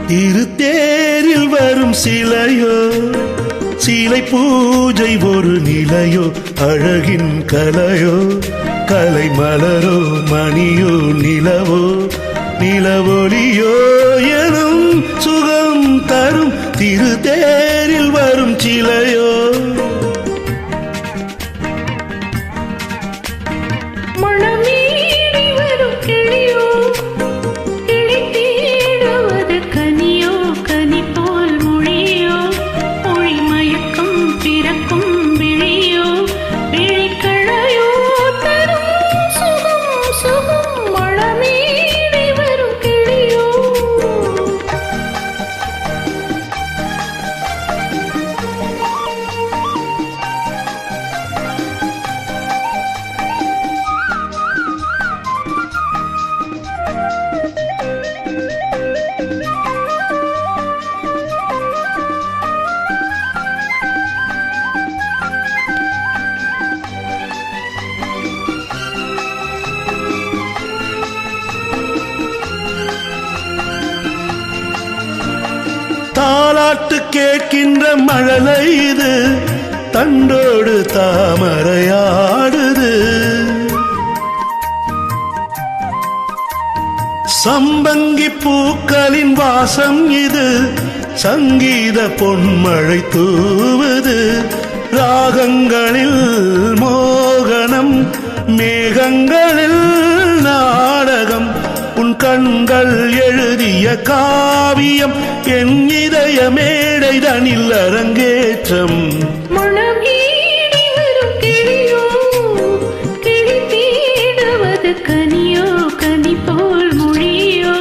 திருத்தேரில் வரும் சிலையோ சீலை பூஜை ஒரு நிலையோ அழகின் கலையோ கலை மலரோ மணியோ நிலவோ நிலவொலியோ எனும் சுகம் தரும் திருத்தேரில் வரும் சிலையோ தாலாட்டு கேட்கின்ற மழலை இது தண்டோடு தாமரையாடுது சம்பங்கி பூக்களின் வாசம் இது சங்கீத பொன்மழை தூவுது ராகங்களில் மோகனம் மேகங்களில் நாடகம் உன் கண்கள் எழுதிய காவியம் என் இதய மேடை தனில் அரங்கேற்றம் கனியோ கனி போல் மொழியோ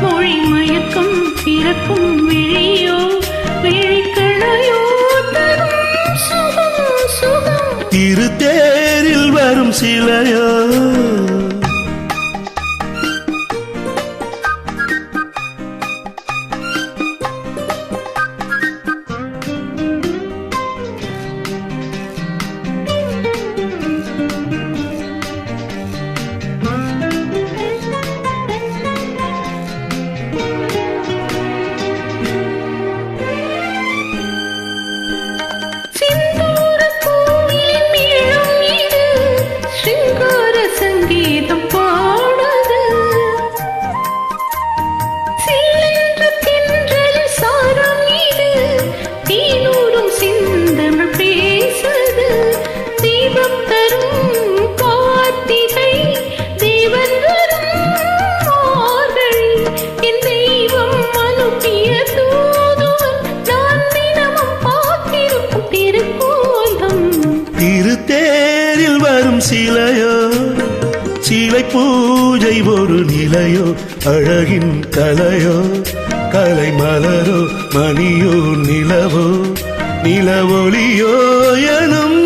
மொழி மயக்கம் பிறக்கும் விழியோ விழிக்கணையோ தரும் சுகம் சுகம் திருத்தேரில் வரும் சிலையோ திருத்தேரில் வரும் சிலையோ சீலை பூஜை ஒரு நிலையோ அழகின் கலையோ கலை மலரோ மணியோ நிலவோ நிலவொலியோ எனும்